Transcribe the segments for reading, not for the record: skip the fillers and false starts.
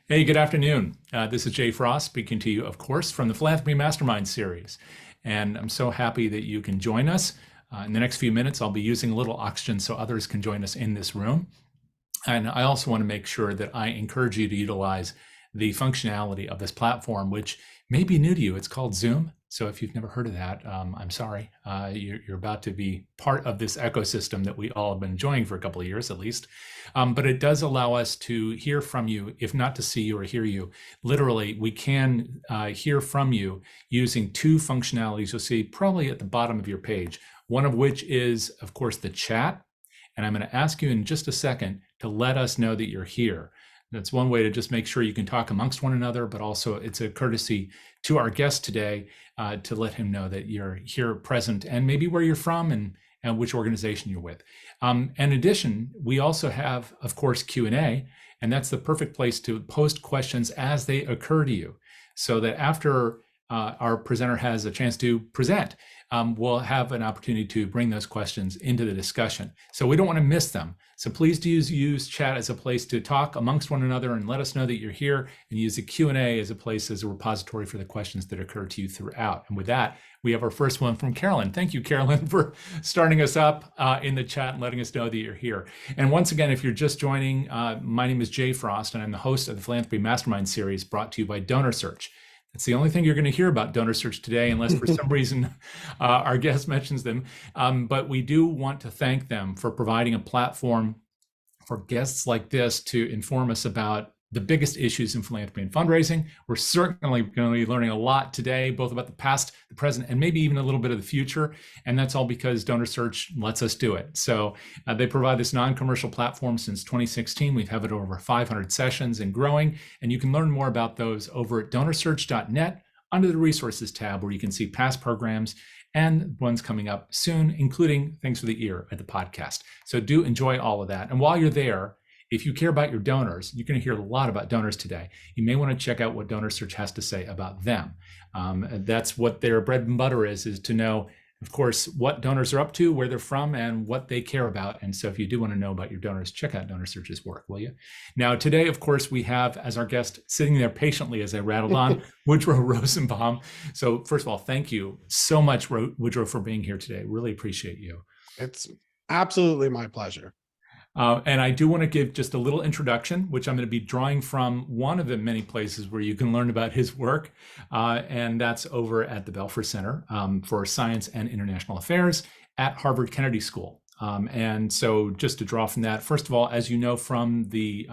Hey, good afternoon. This is Jay Frost speaking to you, of course, from the Philanthropy Mastermind series. And I'm so happy that you can join us. In the next few minutes, I'll be using a little oxygen so others can join us in this room. And I also want to make sure that I encourage you to utilize the functionality of this platform, which may be new to you. It's called Zoom. So if you've never heard of that, I'm sorry. You're about to be part of this ecosystem that we all have been enjoying for a couple of years at least. But it does allow us to hear from you, if not to see you or hear you. Literally, we can hear from you using two functionalities you'll see probably at the bottom of your page. One of which is, of course, the chat. And I'm going to ask you in just a second to let us know that you're here. That's one way to just make sure you can talk amongst one another, but also it's a courtesy to our guest today to let him know that you're here present and maybe where you're from and which organization you're with. In addition, we also have, of course, Q&A, and that's the perfect place to post questions as they occur to you, so that after our presenter has a chance to present, we'll have an opportunity to bring those questions into the discussion. So we don't want to miss them. So please do use chat as a place to talk amongst one another and let us know that you're here, and use the Q&A as a place, as a repository for the questions that occur to you throughout. And with that, we have our first one from Carolyn. Thank you, Carolyn, for starting us up in the chat and letting us know that you're here. And once again, if you're just joining, my name is Jay Frost, and I'm the host of the Philanthropy Mastermind series brought to you by DonorSearch. It's the only thing you're going to hear about DonorSearch today, unless for some reason our guest mentions them. But we do want to thank them for providing a platform for guests like this to inform us about the biggest issues in philanthropy and fundraising. We're certainly going to be learning a lot today, both about the past, the present, and maybe even a little bit of the future. And that's all because DonorSearch lets us do it. So they provide this non-commercial platform since 2016. We've had it over 500 sessions and growing. And you can learn more about those over at donorsearch.net under the resources tab, where you can see past programs and ones coming up soon, including Things for the Ear at the podcast. So do enjoy all of that. And while you're there, if you care about your donors, you're going to hear a lot about donors today. You may want to check out what DonorSearch has to say about them. That's what their bread and butter is to know, of course, what donors are up to, where they're from, and what they care about. And so if you do want to know about your donors, check out DonorSearch's work, will you? Now, today, of course, we have as our guest, sitting there patiently as I rattled on, Woodrow Rosenbaum. So first of all, thank you so much, Woodrow, for being here today. Really appreciate you. It's absolutely my pleasure. And I do want to give just a little introduction, which I'm going to be drawing from one of the many places where you can learn about his work. And that's over at the Belfer Center for Science and International Affairs at Harvard Kennedy School. And so just to draw from that, first of all, as you know from the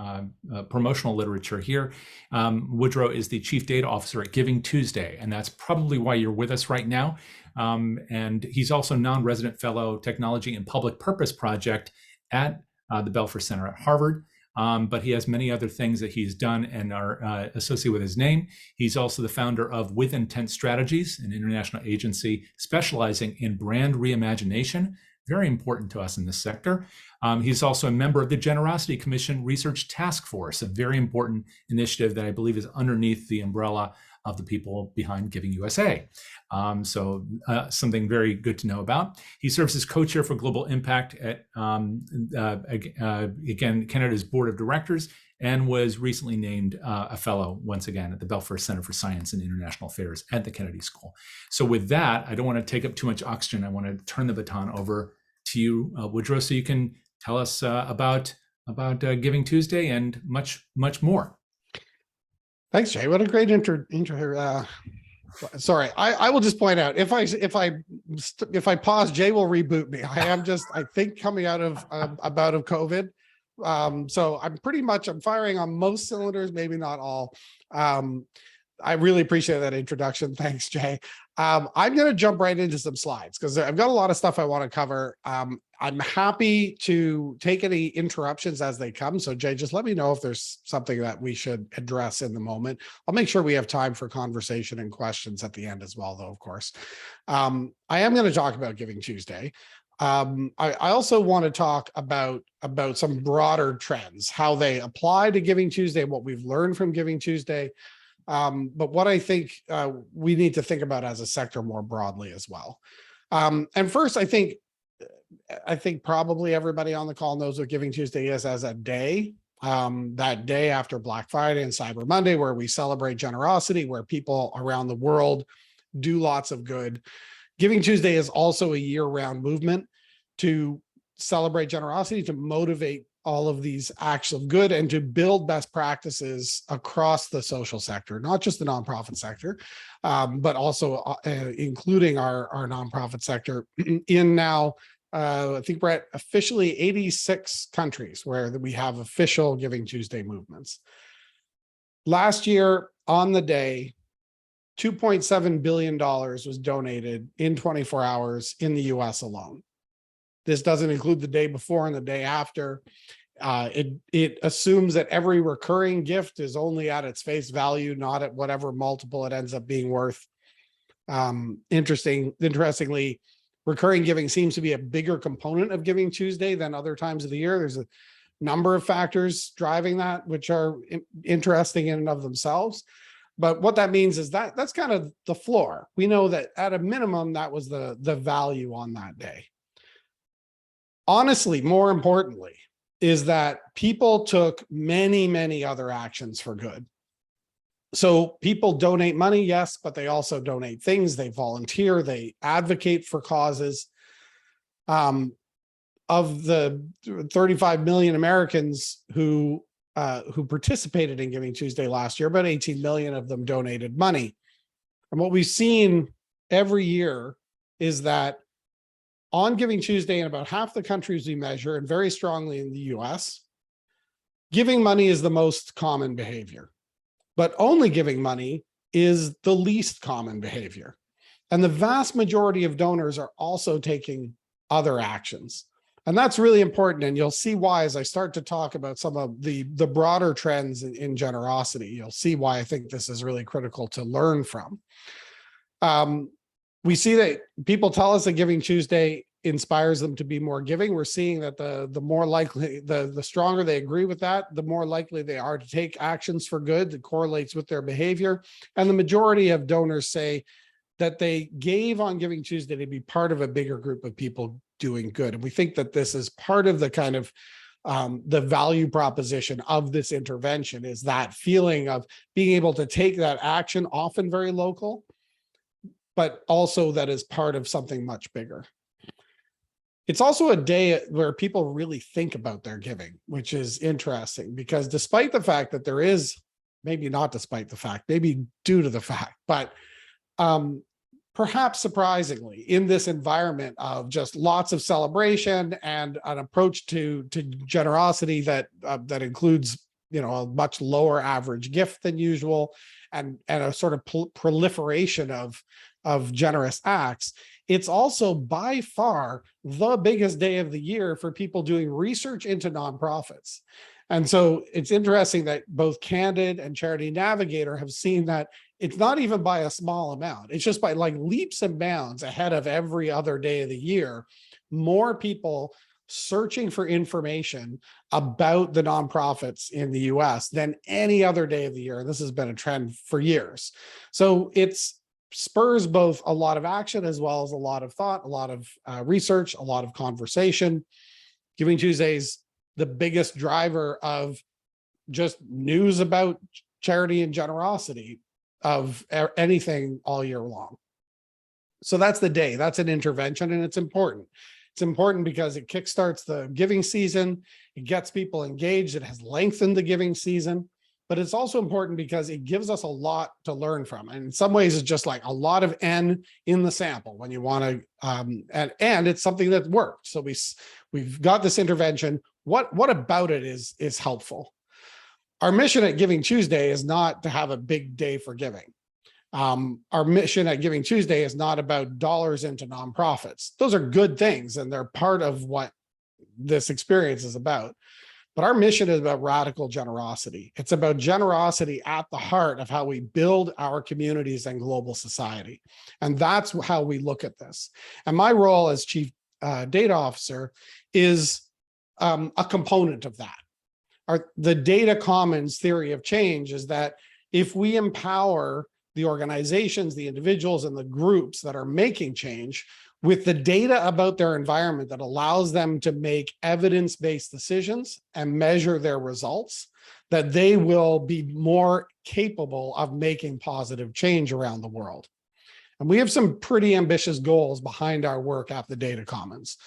promotional literature here, Woodrow is the Chief Data Officer at GivingTuesday, and that's probably why you're with us right now. And he's also non-resident fellow Technology and Public Purpose Project at the Belfer Center at Harvard, but he has many other things that he's done and are associated with his name. He's also the founder of With Intent Strategies, an international agency specializing in brand reimagination, very important to us in this sector. He's also a member of the Generosity Commission Research Task Force, a very important initiative that I believe is underneath the umbrella of the people behind Giving USA. So something very good to know about. He serves as co-chair for Global Impact at, again, Canada's Board of Directors, and was recently named a fellow, once again, at the Belfer Center for Science and International Affairs at the Kennedy School. So with that, I don't want to take up too much oxygen. I want to turn the baton over to you, Woodrow, so you can tell us about Giving Tuesday and much, much more. Thanks, Jay. What a great intro. Sorry, I will just point out, if I pause, Jay will reboot me. I am just, I think, coming out of a bout of COVID. So I'm firing on most cylinders, maybe not all. I really appreciate that introduction. Thanks, Jay. I'm going to jump right into some slides because I've got a lot of stuff I want to cover. I'm happy to take any interruptions as they come. So Jay, just let me know if there's something that we should address in the moment. I'll make sure we have time for conversation and questions at the end as well, though, of course. I am going to talk about Giving Tuesday. I also want to talk about some broader trends, how they apply to Giving Tuesday, what we've learned from Giving Tuesday, but what I think we need to think about as a sector more broadly as well. And first, I think probably everybody on the call knows what Giving Tuesday is as a day. that day after Black Friday and Cyber Monday, where we celebrate generosity, where people around the world do lots of good. Giving Tuesday is also a year-round movement to celebrate generosity, to motivate all of these acts of good, and to build best practices across the social sector, not just the nonprofit sector, but also including our nonprofit sector in now, I think we're at officially 86 countries where we have official Giving Tuesday movements. Last year on the day, $2.7 billion was donated in 24 hours in the US alone. This doesn't include the day before and the day after. It assumes that every recurring gift is only at its face value, not at whatever multiple it ends up being worth. Interestingly, recurring giving seems to be a bigger component of Giving Tuesday than other times of the year. There's a number of factors driving that, which are interesting in and of themselves. But what that means is that that's kind of the floor. We know that at a minimum, that was the value on that day. Honestly, more importantly, is that people took many, many other actions for good. So people donate money, yes, but they also donate things. They volunteer, they advocate for causes. Of the 35 million Americans who participated in Giving Tuesday last year, about 18 million of them donated money. And what we've seen every year is that on Giving Tuesday, in about half the countries we measure, and very strongly in the US, giving money is the most common behavior, but only giving money is the least common behavior. And the vast majority of donors are also taking other actions. And that's really important. And you'll see why as I start to talk about some of the broader trends in generosity. You'll see why I think this is really critical to learn from. We see that people tell us that Giving Tuesday inspires them to be more giving. We're seeing that the more likely, the stronger they agree with that, the more likely they are to take actions for good that correlates with their behavior. And the majority of donors say that they gave on Giving Tuesday to be part of a bigger group of people doing good. And we think that this is part of the kind of the value proposition of this intervention, is that feeling of being able to take that action, often very local, but also that is part of something much bigger. It's also a day where people really think about their giving, which is interesting, because despite the fact that there is, maybe not despite the fact, maybe due to the fact, but perhaps surprisingly, in this environment of just lots of celebration and an approach to generosity that includes, you know, a much lower average gift than usual, and a sort of proliferation of generous acts, it's also by far the biggest day of the year for people doing research into nonprofits. And so it's interesting that both Candid and Charity Navigator have seen that it's not even by a small amount. It's just by like leaps and bounds ahead of every other day of the year, more people searching for information about the nonprofits in the US than any other day of the year. And this has been a trend for years. So it's spurs both a lot of action as well as a lot of thought, a lot of research, a lot of conversation. Giving Tuesday's the biggest driver of just news about charity and generosity of anything all year long. So that's the day, that's an intervention, and it's important. It's important because it kickstarts the giving season, it gets people engaged, it has lengthened the giving season, but it's also important because it gives us a lot to learn from. And in some ways, it's just like a lot of N in the sample when you want to, and it's something that worked. So we've got this intervention. What about it is helpful? Our mission at Giving Tuesday is not to have a big day for giving. Our mission at Giving Tuesday is not about dollars into nonprofits. Those are good things, and they're part of what this experience is about. But our mission is about radical generosity. It's about generosity at the heart of how we build our communities and global society. And that's how we look at this. And my role as Chief Data Officer is a component of that. The data commons theory of change is that if we empower the organizations, the individuals, and the groups that are making change, with the data about their environment that allows them to make evidence-based decisions and measure their results, that they will be more capable of making positive change around the world. And we have some pretty ambitious goals behind our work at the Data Commons.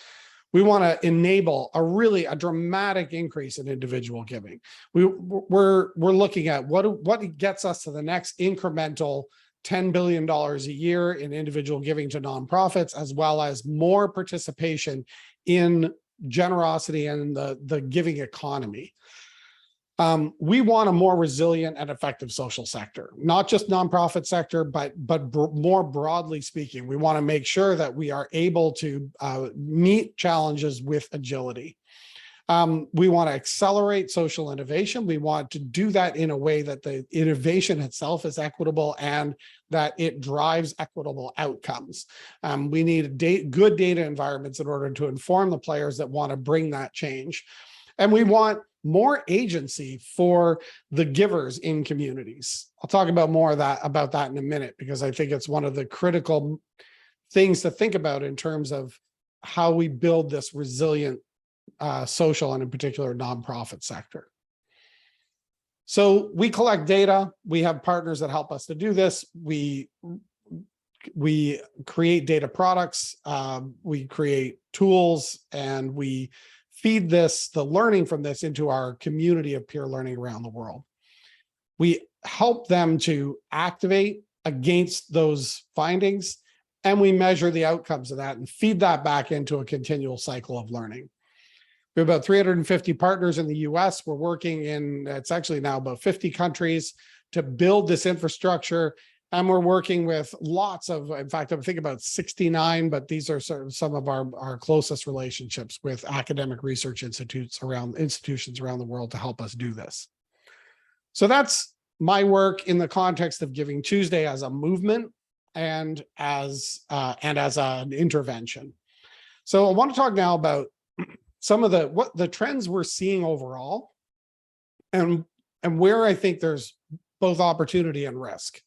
We want to enable a dramatic increase in individual giving. We're looking at what gets us to the next incremental $10 billion a year in individual giving to nonprofits, as well as more participation in generosity and the giving economy. We want a more resilient and effective social sector, not just nonprofit sector, but more broadly speaking. We want to make sure that we are able to meet challenges with agility. We want to accelerate social innovation. We want to do that in a way that the innovation itself is equitable and that it drives equitable outcomes. We need good data environments in order to inform the players that want to bring that change. And we want more agency for the givers in communities. I'll talk about more about that in a minute, because I think it's one of the critical things to think about in terms of how we build this resilient social and in particular nonprofit sector. So we collect data. We have partners that help us to do this. We create data products. We create tools, and we feed the learning from this into our community of peer learning around the world. We help them to activate against those findings, and we measure the outcomes of that and feed that back into a continual cycle of learning. We have about 350 partners in the US. We're working in, it's actually now about 50 countries to build this infrastructure. And we're working with lots of, in fact, I'm thinking about 69, but these are sort of some of our closest relationships with academic research institutions around the world to help us do this. So that's my work in the context of Giving Tuesday as a movement and as an intervention. So I want to talk now about some of the trends we're seeing overall, and where I think there's both opportunity and risk.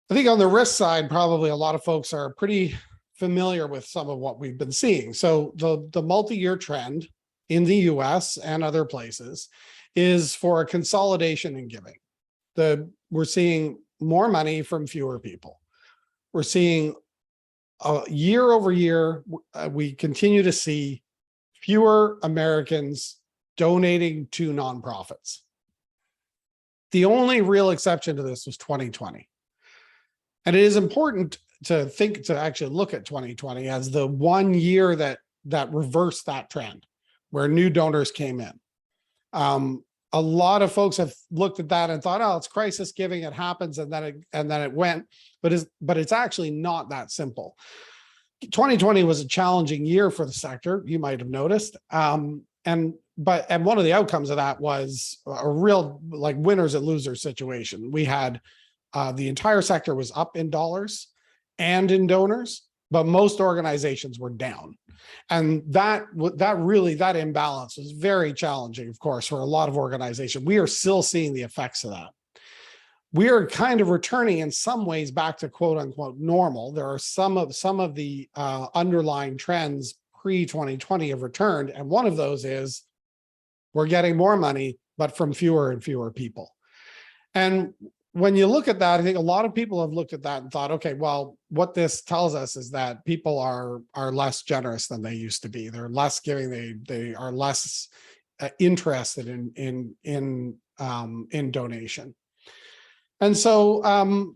I think on the risk side, probably a lot of folks are pretty familiar with some of what we've been seeing. So the multi-year trend in the US and other places is for a consolidation in giving. We're seeing more money from fewer people. We're seeing year over year, we continue to see fewer Americans donating to nonprofits. The only real exception to this was 2020. And it is important to actually look at 2020 as the one year that reversed that trend, where new donors came in. A lot of folks have looked at that and thought, oh, it's crisis giving, it happens, and then it went, but it's actually not that simple. 2020 was a challenging year for the sector, you might have noticed. And one of the outcomes of that was a real like winners and losers situation. We had the entire sector was up in dollars and in donors, but most organizations were down. And that imbalance was very challenging, of course, for a lot of organizations. We are still seeing the effects of that. We are kind of returning in some ways back to quote unquote normal. There are some of the underlying trends pre-2020 have returned. And one of those is we're getting more money, but from fewer and fewer people. And when you look at that, I think a lot of people have looked at that and thought, okay, well, what this tells us is that people are less generous than they used to be. They're less giving. They are less interested in donation. And so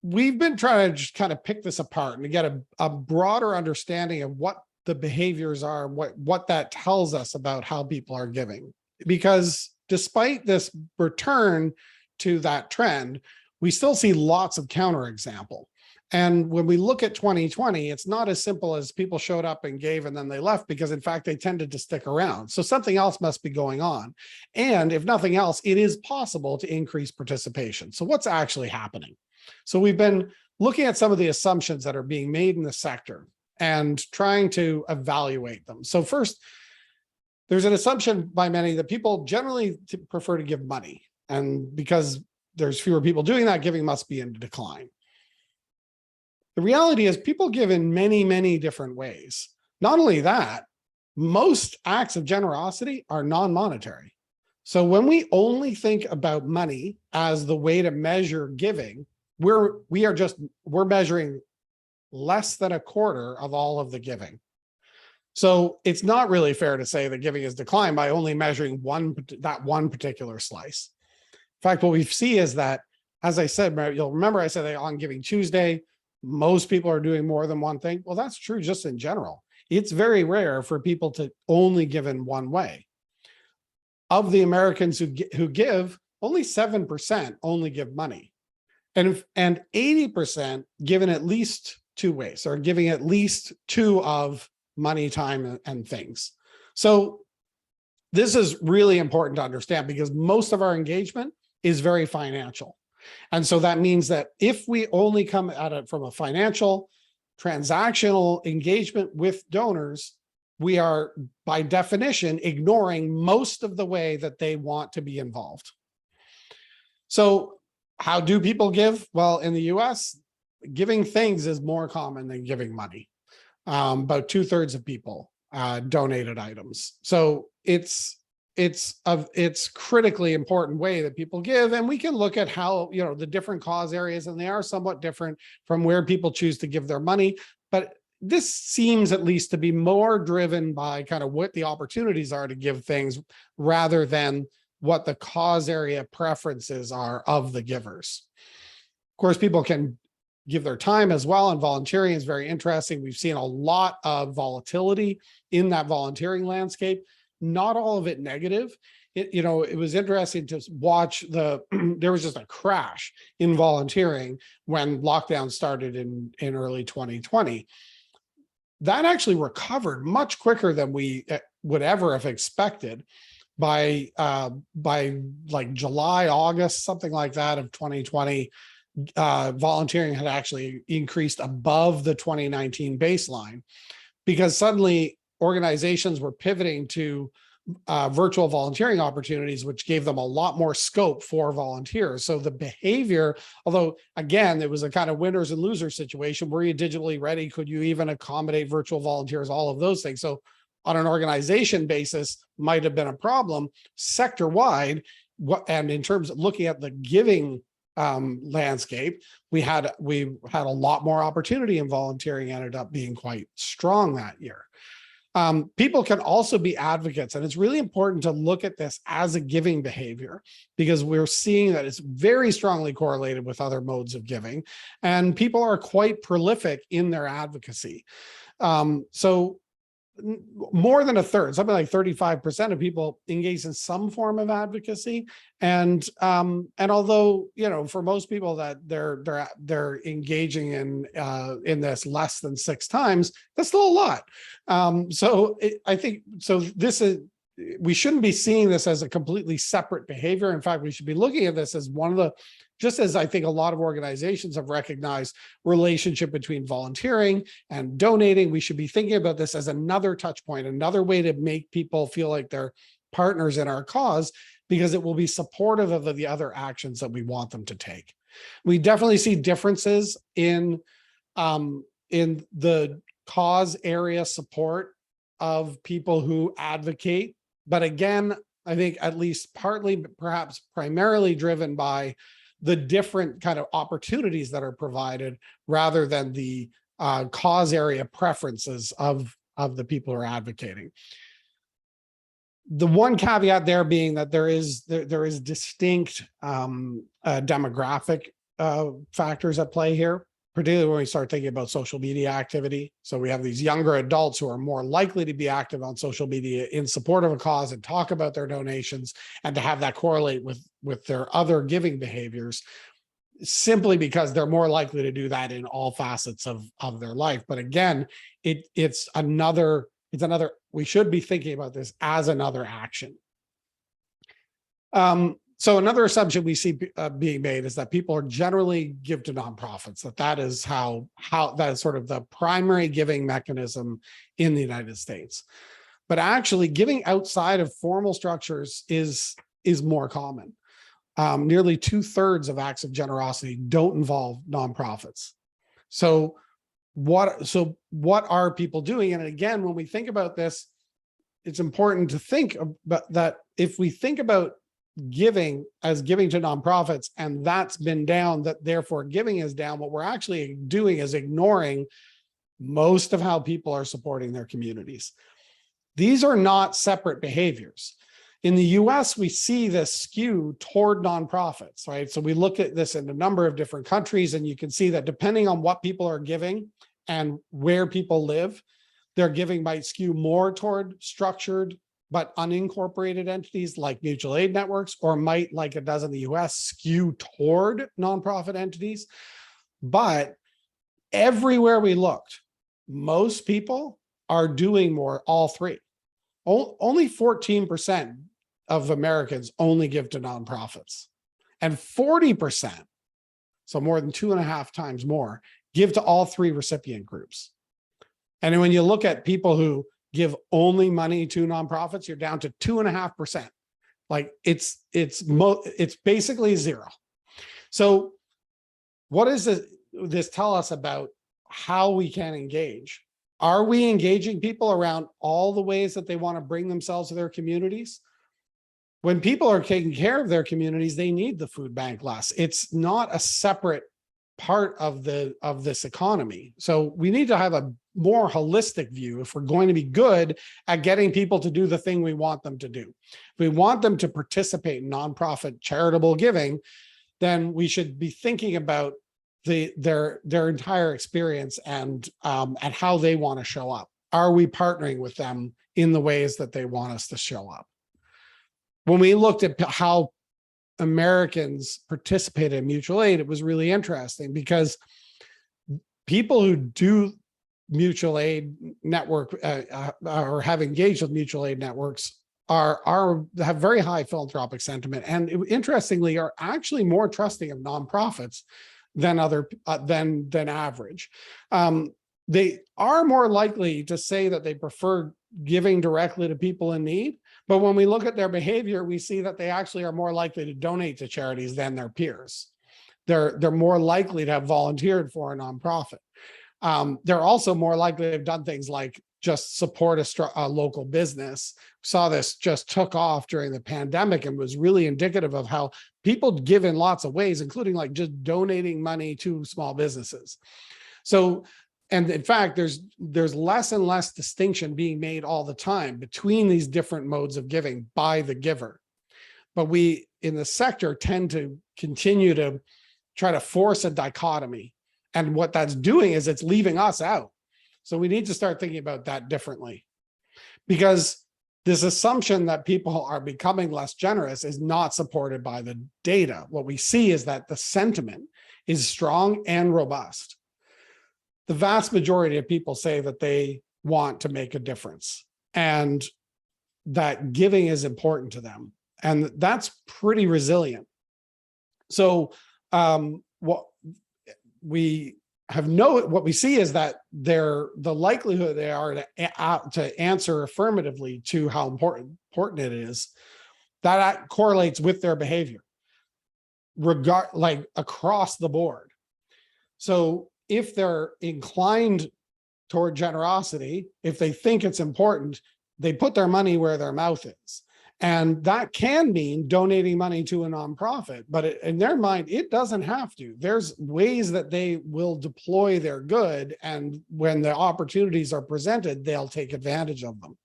we've been trying to just kind of pick this apart and to get a broader understanding of what the behaviors are, what that tells us about how people are giving. Because despite this return to that trend, we still see lots of counterexample. And when we look at 2020, it's not as simple as people showed up and gave and then they left, because in fact, they tended to stick around. So something else must be going on. And if nothing else, it is possible to increase participation. So what's actually happening? So we've been looking at some of the assumptions that are being made in the sector and trying to evaluate them. So first, there's an assumption by many that people generally prefer to give money. And because there's fewer people doing that, giving must be in decline. The reality is people give in many, many different ways. Not only that, most acts of generosity are non-monetary. So when we only think about money as the way to measure giving, we're measuring less than a quarter of all of the giving. So it's not really fair to say that giving has declined by only measuring that one particular slice. In fact, what we see is that, as I said, you'll remember I said that on Giving Tuesday, most people are doing more than one thing. Well, that's true just in general. It's very rare for people to only give in one way. Of the Americans who give, only 7% only give money. And 80% give in at least two ways, or giving at least two of money, time, and things. So this is really important to understand because most of our engagement is very financial. And so that means that if we only come at it from a financial, transactional engagement with donors, we are by definition ignoring most of the way that they want to be involved. So how do people give? Well, in the US, giving things is more common than giving money. About 2/3 of people donated items. So it's critically important way that people give, and we can look at how, you know, the different cause areas, and they are somewhat different from where people choose to give their money. But this seems at least to be more driven by kind of what the opportunities are to give things rather than what the cause area preferences are of the givers. Of course, people can give their time as well, and volunteering is very interesting. We've seen a lot of volatility in that volunteering landscape, not all of it negative. It was interesting to watch there was just a crash in volunteering when lockdown started in early 2020. That actually recovered much quicker than we would ever have expected. By like July, August, something like that of 2020, volunteering had actually increased above the 2019 baseline, because suddenly organizations were pivoting to virtual volunteering opportunities, which gave them a lot more scope for volunteers. So the behavior, although again, it was a kind of winners and losers situation. Were you digitally ready? Could you even accommodate virtual volunteers? All of those things. So on an organization basis, might have been a problem. Sector-wide, and in terms of looking at the giving landscape, we had a lot more opportunity, and volunteering ended up being quite strong that year. People can also be advocates, and it's really important to look at this as a giving behavior, because we're seeing that it's very strongly correlated with other modes of giving, and people are quite prolific in their advocacy. So more than a third, something like 35% of people engage in some form of advocacy. And although, for most people that they're engaging in this less than 6 times, that's still a lot. I think we shouldn't be seeing this as a completely separate behavior. In fact, we should be looking at this as just as I think a lot of organizations have recognized relationship between volunteering and donating, we should be thinking about this as another touch point, another way to make people feel like they're partners in our cause, because it will be supportive of the other actions that we want them to take. We definitely see differences in the cause area support of people who advocate. But again, I think at least partly, perhaps primarily driven by the different kind of opportunities that are provided rather than the cause area preferences of the people who are advocating. The one caveat there being that there is distinct demographic factors at play here, particularly when we start thinking about social media activity. So we have these younger adults who are more likely to be active on social media in support of a cause and talk about their donations, and to have that correlate with their other giving behaviors, simply because they're more likely to do that in all facets of their life. But again, it's another, we should be thinking about this as another action. So another assumption we see being made is that people are generally give to nonprofits, that is how that is sort of the primary giving mechanism in the United States. But actually, giving outside of formal structures is more common. Nearly 2/3 of acts of generosity don't involve nonprofits. So what are people doing? And again, when we think about this, it's important to think about that. If we think about giving as giving to nonprofits, and that's been down, that therefore giving is down, what we're actually doing is ignoring most of how people are supporting their communities. These are not separate behaviors. In the US, we see this skew toward nonprofits, right? So we look at this in a number of different countries, and you can see that depending on what people are giving and where people live, their giving might skew more toward structured but unincorporated entities like mutual aid networks, or might, like it does in the US, skew toward nonprofit entities. But everywhere we looked, most people are doing more, all three. Only 14% of Americans only give to nonprofits, and 40%, so more than 2.5 times more, give to all three recipient groups. And when you look at people who give only money to nonprofits, you're down to 2.5%. Like it's basically zero. So what does this tell us about how we can engage? Are we engaging people around all the ways that they want to bring themselves to their communities? When people are taking care of their communities, they need the food bank less. It's not a separate part of this economy. So we need to have a more holistic view if we're going to be good at getting people to do the thing we want them to do. If we want them to participate in nonprofit charitable giving, then we should be thinking about their entire experience and how they want to show up. Are we partnering with them in the ways that they want us to show up? When we looked at how Americans participated in mutual aid, it was really interesting, because people who do mutual aid network or have engaged with mutual aid networks have very high philanthropic sentiment, and interestingly are actually more trusting of nonprofits than average. They are more likely to say that they prefer giving directly to people in need, but when we look at their behavior, we see that they actually are more likely to donate to charities than their peers. They're more likely to have volunteered for a nonprofit. They're also more likely to have done things like just support a local business. Saw this just took off during the pandemic and was really indicative of how people give in lots of ways, including like just donating money to small businesses. So, and in fact, there's less and less distinction being made all the time between these different modes of giving by the giver. But we in the sector tend to continue to try to force a dichotomy. And what that's doing is it's leaving us out. So we need to start thinking about that differently, because this assumption that people are becoming less generous is not supported by the data. What we see is that the sentiment is strong and robust. The vast majority of people say that they want to make a difference and that giving is important to them. And that's pretty resilient. So what we see is that the likelihood they are to answer affirmatively to how important it is, that correlates with their behavior, like across the board. So if they're inclined toward generosity, if they think it's important, they put their money where their mouth is. And that can mean donating money to a nonprofit, but in their mind, it doesn't have to. There's ways that they will deploy their good, and when the opportunities are presented, they'll take advantage of them.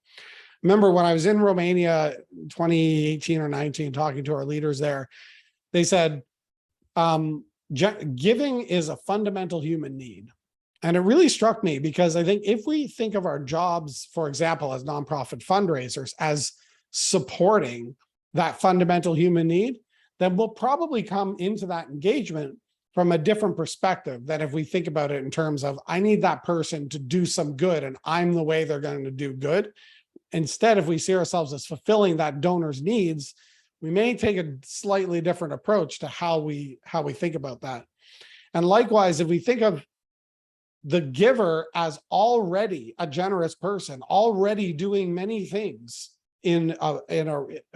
Remember when I was in Romania, 2018 or 19, talking to our leaders there, they said, giving is a fundamental human need. And it really struck me, because I think if we think of our jobs, for example, as nonprofit fundraisers, as supporting that fundamental human need, then we'll probably come into that engagement from a different perspective than if we think about it in terms of, I need that person to do some good and I'm the way they're going to do good. Instead, if we see ourselves as fulfilling that donor's needs, we may take a slightly different approach to how we think about that. And likewise, if we think of the giver as already a generous person, already doing many things in a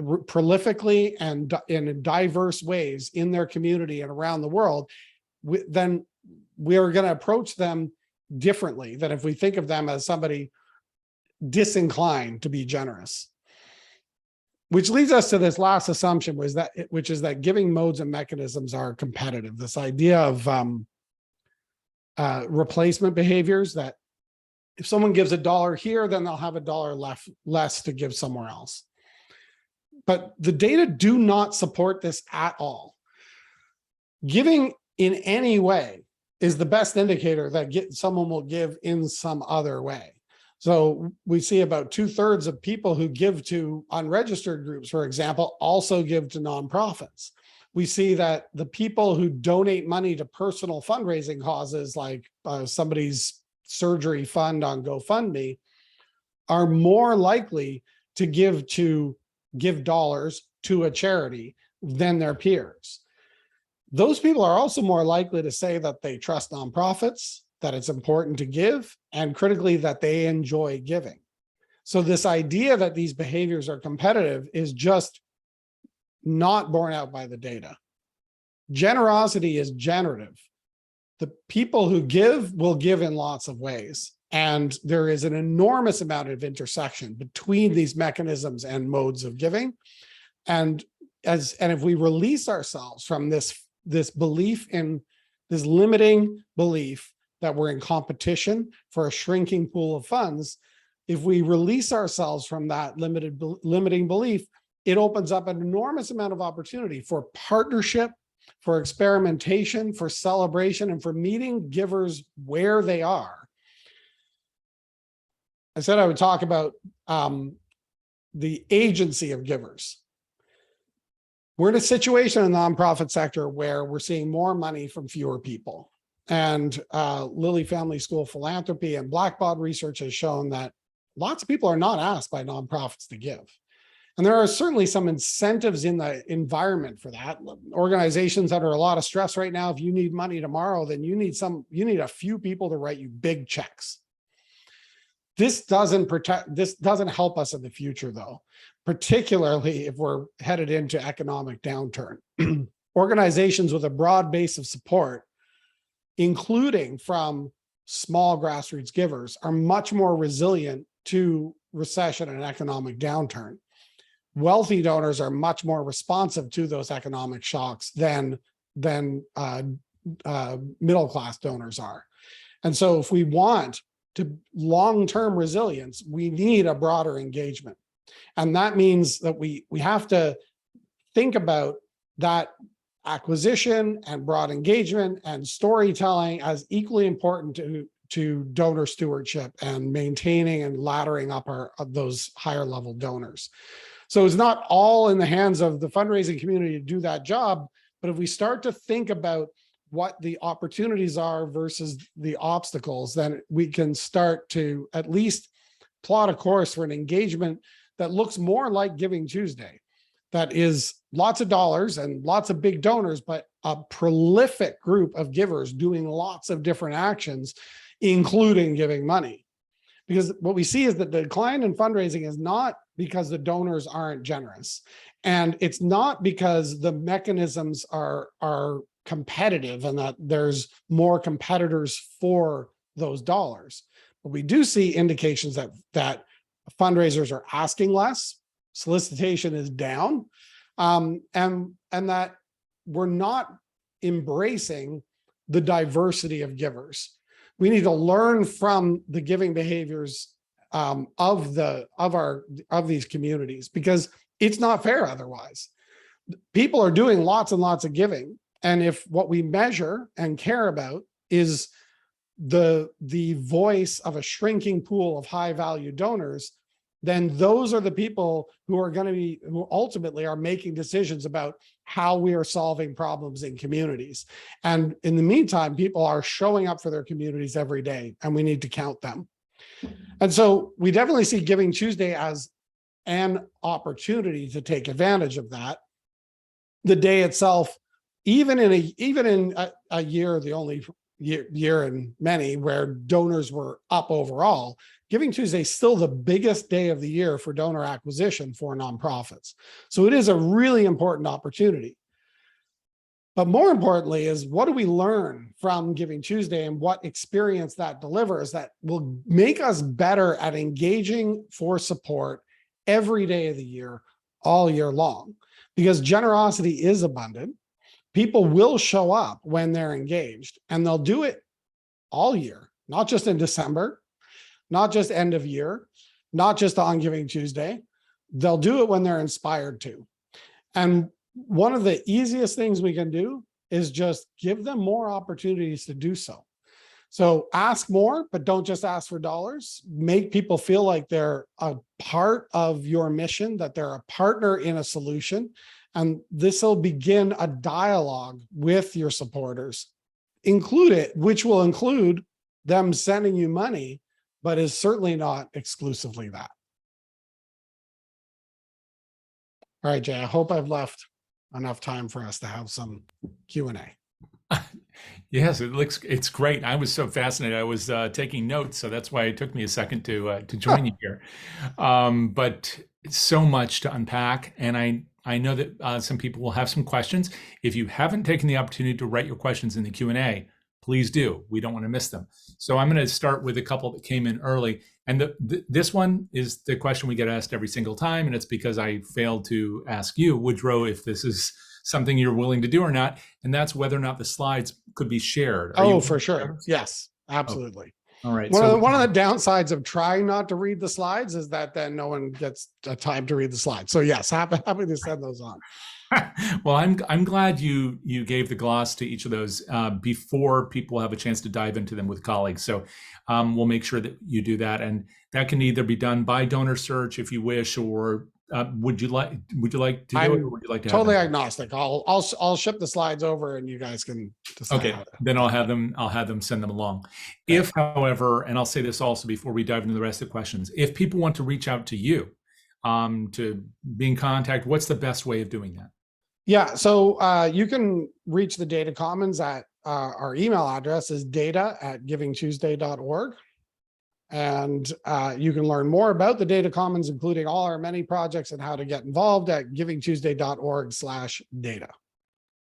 prolifically and in diverse ways in their community and around the world, then we are going to approach them differently than if we think of them as somebody disinclined to be generous. Which leads us to this last assumption, which is that giving modes and mechanisms are competitive. This idea of replacement behaviors, that if someone gives $1 here, then they'll have $1 less to give somewhere else. But the data do not support this at all. Giving in any way is the best indicator that someone will give in some other way. So we see about 2/3 of people who give to unregistered groups, for example, also give to nonprofits. We see that the people who donate money to personal fundraising causes, like somebody's surgery fund on GoFundMe, are more likely to give dollars to a charity than their peers. Those people are also more likely to say that they trust nonprofits, that it's important to give, and critically, that they enjoy giving. So this idea that these behaviors are competitive is just not borne out by the data. Generosity is generative. The people who give will give in lots of ways. And there is an enormous amount of intersection between these mechanisms and modes of giving. And if we release ourselves from this belief in this limiting belief that we're in competition for a shrinking pool of funds, if we release ourselves from that limiting belief, it opens up an enormous amount of opportunity for partnership, for experimentation, for celebration, and for meeting givers where they are. I said I would talk about the agency of givers. We're in a situation in the nonprofit sector where we're seeing more money from fewer people. And Lilly Family School Philanthropy and Blackbaud research has shown that lots of people are not asked by nonprofits to give. And there are certainly some incentives in the environment for that. Organizations under a lot of stress right now, if you need money tomorrow, then you need a few people to write you big checks. This doesn't help us in the future, though, particularly if we're headed into economic downturn. Organizations with a broad base of support, including from small grassroots givers, are much more resilient to recession and economic downturn. Wealthy donors are much more responsive to those economic shocks than middle-class donors are. And so if we want to long-term resilience, we need a broader engagement. And that means that we have to think about that acquisition and broad engagement and storytelling as equally important to donor stewardship and maintaining and laddering up those higher level donors. So it's not all in the hands of the fundraising community to do that job, but if we start to think about what the opportunities are versus the obstacles, then we can start to at least plot a course for an engagement that looks more like Giving Tuesday, that is lots of dollars and lots of big donors, but a prolific group of givers doing lots of different actions, including giving money. Because what we see is that the decline in fundraising is not because the donors aren't generous. And it's not because the mechanisms are competitive and that there's more competitors for those dollars. But we do see indications that fundraisers are asking less, solicitation is down, and that we're not embracing the diversity of givers. We need to learn from the giving behaviors of these communities, because it's not fair otherwise. People are doing lots and lots of giving, and if what we measure and care about is the voice of a shrinking pool of high value donors, then those are the people who ultimately are making decisions about how we are solving problems in communities. And in the meantime, people are showing up for their communities every day, and we need to count them. And so we definitely see Giving Tuesday as an opportunity to take advantage of that. The day itself, even in a year, the only year in many where donors were up overall, Giving Tuesday is still the biggest day of the year for donor acquisition for nonprofits. So it is a really important opportunity. But more importantly is, what do we learn from Giving Tuesday and what experience that delivers that will make us better at engaging for support every day of the year, all year long? Because generosity is abundant. People will show up when they're engaged, and they'll do it all year, not just in December, not just end of year, not just on Giving Tuesday. They'll do it when they're inspired to. And one of the easiest things we can do is just give them more opportunities to do so. So ask more, but don't just ask for dollars. Make people feel like they're a part of your mission, that they're a partner in a solution. And this will begin a dialogue with your supporters, which will include them sending you money, but is certainly not exclusively that. All right, Jay, I hope I've left enough time for us to have some Q&A. Yes, it's great. I was so fascinated. I was taking notes, so that's why it took me a second to join you here. But so much to unpack, and I know that some people will have some questions. If you haven't taken the opportunity to write your questions in the Q&A, please do. We don't want to miss them. So I'm going to start with a couple that came in early. And this one is the question we get asked every single time. And it's because I failed to ask you, Woodrow, if this is something you're willing to do or not. And that's whether or not the slides could be shared. For sure. Yes, absolutely. All right. One of the downsides of trying not to read the slides is that then no one gets a time to read the slides. So yes, happy to send those on. Well, I'm glad you gave the gloss to each of those before people have a chance to dive into them with colleagues. So we'll make sure that you do that, and that can either be done by DonorSearch if you wish, or would you like to do it, or would you like to totally have agnostic. I'll ship the slides over, and you guys can decide. Okay, then I'll have them send them along. Okay. If, however, and I'll say this also before we dive into the rest of the questions, if people want to reach out to you to be in contact, what's the best way of doing that? Yeah, so you can reach the Data Commons at our email address is data@givingtuesday.org. And you can learn more about the Data Commons, including all our many projects and how to get involved at givingtuesday.org/data.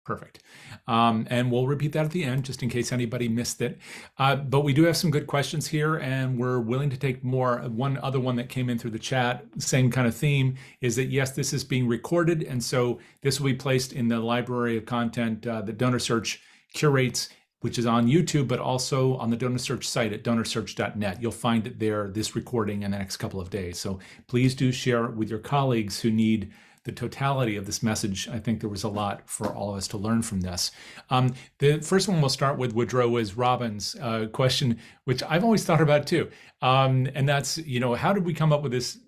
Perfect. And we'll repeat that at the end, just in case anybody missed it. But we do have some good questions here, and we're willing to take more. One other one that came in through the chat, same kind of theme, is that yes, this is being recorded. And so this will be placed in the library of content that DonorSearch curates, which is on YouTube, but also on the DonorSearch site at donorsearch.net. You'll find it there, this recording, in the next couple of days. So please do share it with your colleagues who need the totality of this message. I think there was a lot for all of us to learn from this. The first one we'll start with, Woodrow, is Robin's question, which I've always thought about too. And that's, how did we come up with this,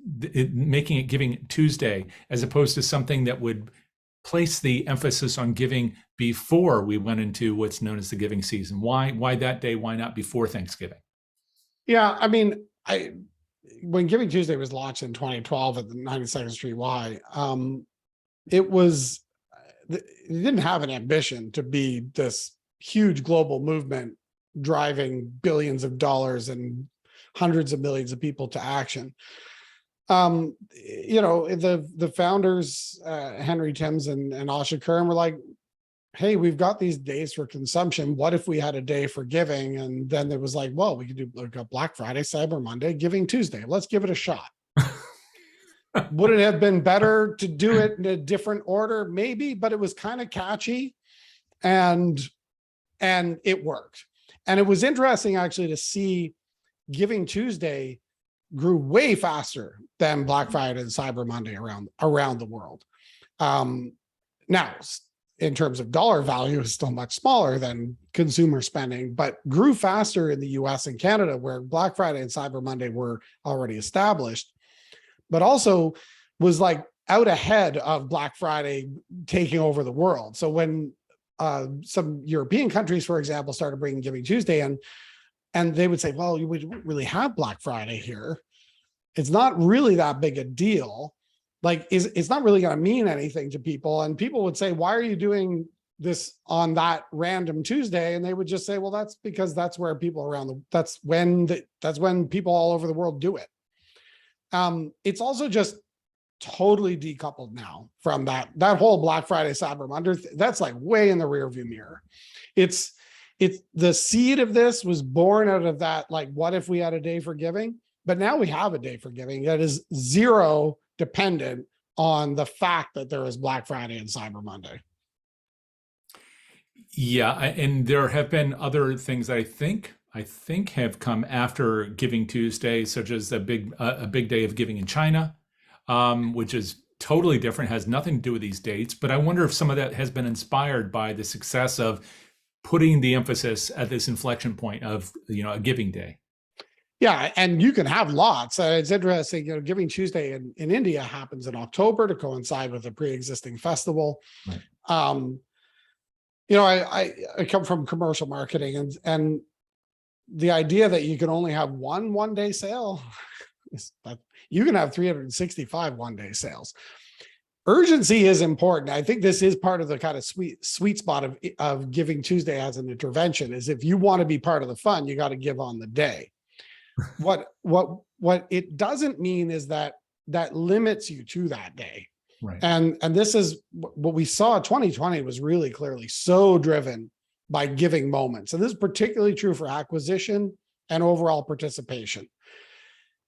making it Giving Tuesday, as opposed to something that would place the emphasis on giving before we went into what's known as the giving season? Why that day? Why not before Thanksgiving? Yeah, I mean, when Giving Tuesday was launched in 2012 at the 92nd Street Y, it didn't have an ambition to be this huge global movement driving billions of dollars and hundreds of millions of people to action. The founders, Henry Timms and Asha Curran, were like, hey, we've got these days for consumption. What if we had a day for giving? And then it was like, well, we could do Black Friday, Cyber Monday, Giving Tuesday. Let's give it a shot. Would it have been better to do it in a different order? Maybe, but it was kind of catchy and it worked. And it was interesting actually to see Giving Tuesday grew way faster than Black Friday and Cyber Monday around the world. Now, in terms of dollar value, is still much smaller than consumer spending, but grew faster in the US and Canada, where Black Friday and Cyber Monday were already established, but also was like out ahead of Black Friday taking over the world. So when some European countries, for example, started bringing Giving Tuesday in, and they would say, well, you would really have Black Friday here. It's not really that big a deal. Like, it's not really going to mean anything to people. And people would say, why are you doing this on that random Tuesday? And they would just say, well, that's because that's where people that's when people all over the world do it. It's also just totally decoupled now from that whole Black Friday, Cyber Monday. That's like way in the rearview mirror. It's the seed of this was born out of that, like, what if we had a day for giving? But now we have a day for giving that is zero dependent on the fact that there is Black Friday and Cyber Monday. Yeah, and there have been other things that I think have come after Giving Tuesday, such as a big day of giving in China, which is totally different, has nothing to do with these dates. But I wonder if some of that has been inspired by the success of putting the emphasis at this inflection point of, a giving day. Yeah, and you can have lots. It's interesting, Giving Tuesday in India happens in October to coincide with a pre-existing festival. Right. I come from commercial marketing, and the idea that you can only have one day sale, you can have 365 one-day sales. Urgency is important. I think this is part of the kind of sweet spot of Giving Tuesday as an intervention. Is if you want to be part of the fun, you got to give on the day. What it doesn't mean is that limits you to that day. Right. And this is what we saw. 2020 was really clearly so driven by giving moments. And this is particularly true for acquisition and overall participation.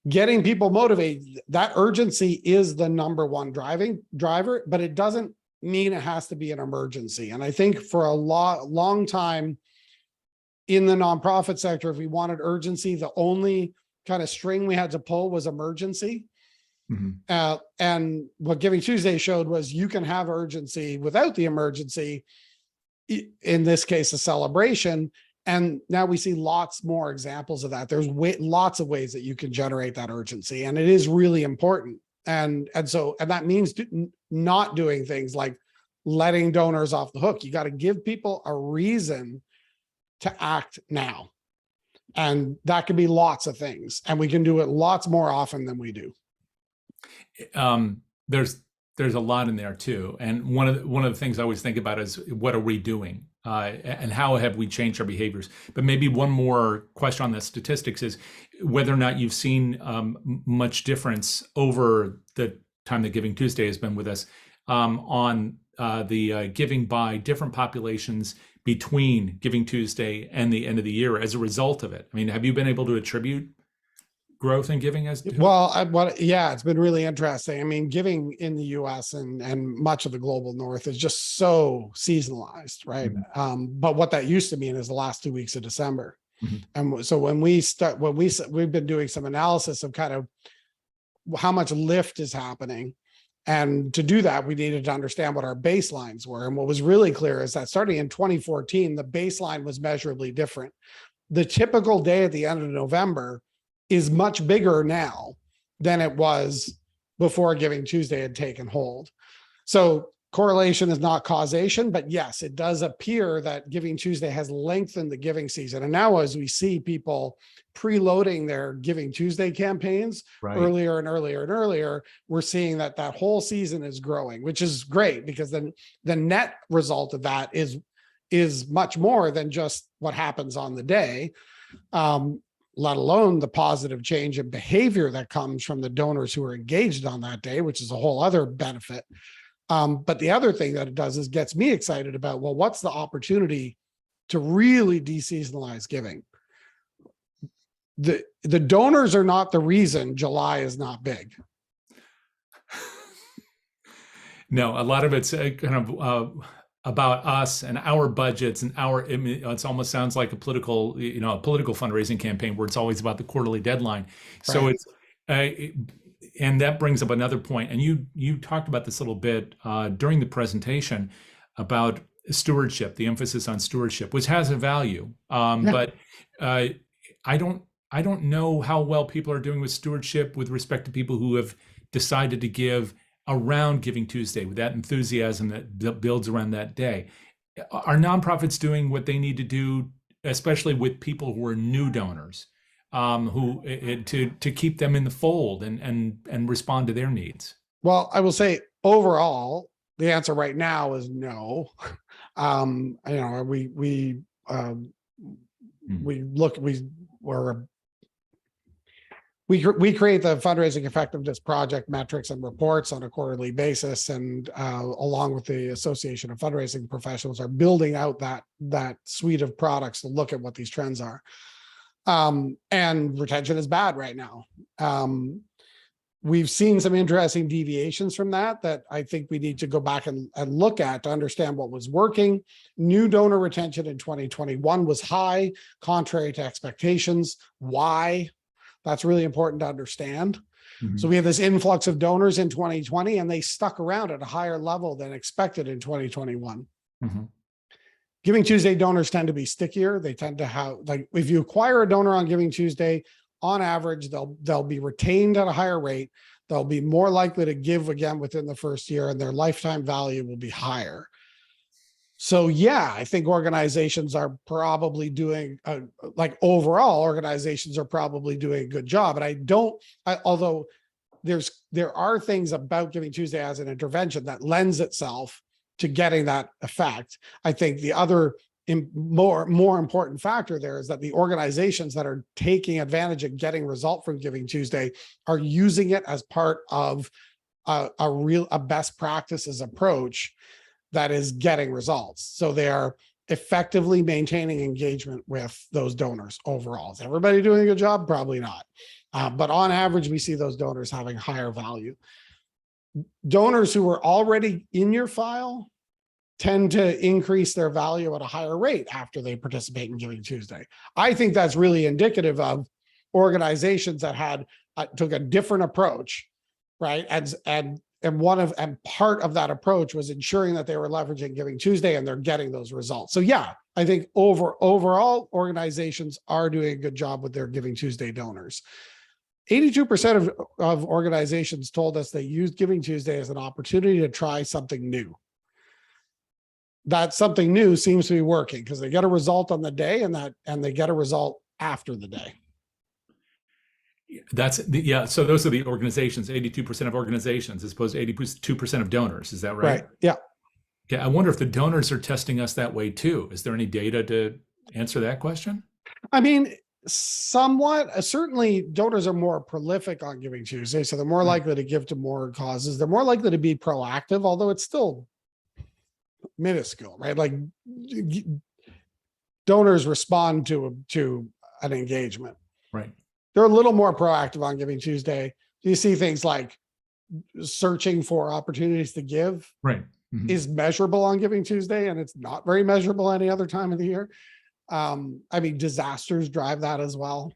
Getting people motivated, that urgency is the number one driver, but it doesn't mean it has to be an emergency. And I think for a long time in the nonprofit sector, if we wanted urgency, the only kind of string we had to pull was emergency. Mm-hmm. And what Giving Tuesday showed was you can have urgency without the emergency, in this case, a celebration. And now we see lots more examples of that. There's lots of ways that you can generate that urgency, and it is really important. And that means not doing things like letting donors off the hook. You got to give people a reason to act now. And that can be lots of things. And we can do it lots more often than we do. There's a lot in there too. And one of the things I always think about is, what are we doing? And how have we changed our behaviors? But maybe one more question on the statistics is whether or not you've seen much difference over the time that Giving Tuesday has been with us on the giving by different populations between Giving Tuesday and the end of the year as a result of it. I mean, have you been able to attribute growth in giving as it's been really interesting. I mean, giving in the US and much of the global north is just so seasonalized, right? Mm-hmm. But what that used to mean is the last 2 weeks of December. Mm-hmm. And so we've been doing some analysis of kind of how much lift is happening. And to do that, we needed to understand what our baselines were. And what was really clear is that starting in 2014, the baseline was measurably different. The typical day at the end of November is much bigger now than it was before Giving Tuesday had taken hold. So correlation is not causation, but yes, it does appear that Giving Tuesday has lengthened the giving season. And now as we see people preloading their Giving Tuesday campaigns earlier and earlier and earlier, we're seeing that whole season is growing, which is great, because then the net result of that is much more than just what happens on the day. Let alone the positive change in behavior that comes from the donors who are engaged on that day, which is a whole other benefit. But the other thing that it does is gets me excited about, well, what's the opportunity to really deseasonalize giving? The donors are not the reason July is not big. No, a lot of it's kind of about us and our budgets and it almost sounds like a political fundraising campaign where it's always about the quarterly deadline. Right. So it's and that brings up another point, and you talked about this a little bit during the presentation about stewardship, the emphasis on stewardship, which has a value, but I don't know how well people are doing with stewardship with respect to people who have decided to give around Giving Tuesday, with that enthusiasm that builds around that day. Are nonprofits doing what they need to do, especially with people who are new donors, to keep them in the fold and respond to their needs? Well, I will say overall, the answer right now is no. we create the fundraising effectiveness project metrics and reports on a quarterly basis, and along with the Association of Fundraising Professionals are building out that suite of products to look at what these trends are. And retention is bad right now. We've seen some interesting deviations from that I think we need to go back and look at to understand what was working. New donor retention in 2021 was high, contrary to expectations. Why? That's really important to understand. Mm-hmm. So we have this influx of donors in 2020, and they stuck around at a higher level than expected in 2021. Mm-hmm. Giving Tuesday donors tend to be stickier. They tend to have, like, if you acquire a donor on Giving Tuesday, on average, they'll be retained at a higher rate. They'll be more likely to give again within the first year, and their lifetime value will be higher. So yeah, I think organizations are probably doing, overall organizations are probably doing a good job. And although there are things about Giving Tuesday as an intervention that lends itself to getting that effect. I think the other more important factor there is that the organizations that are taking advantage of getting result from Giving Tuesday are using it as part of a best practices approach that is getting results. So they are effectively maintaining engagement with those donors overall. Is everybody doing a good job? Probably not. But on average, we see those donors having higher value. Donors who were already in your file tend to increase their value at a higher rate after they participate in Giving Tuesday. I think that's really indicative of organizations that took a different approach, right? And part of that approach was ensuring that they were leveraging Giving Tuesday, and they're getting those results. So yeah, I think overall organizations are doing a good job with their Giving Tuesday donors. 82% of organizations told us they used Giving Tuesday as an opportunity to try something new. That something new seems to be working because they get a result on the day, and they get a result after the day. So those are the organizations, 82% of organizations as opposed to 82% of donors. Is that right? Right. Yeah. Yeah. I wonder if the donors are testing us that way too. Is there any data to answer that question? I mean, somewhat. Certainly donors are more prolific on Giving Tuesday, so they're more likely to give to more causes. They're more likely to be proactive, although it's still minuscule, right? Like donors respond to an engagement. Right. They're a little more proactive on Giving Tuesday. You see things like searching for opportunities to give, right, mm-hmm. is measurable on Giving Tuesday, and it's not very measurable any other time of the year. I mean, disasters drive that as well.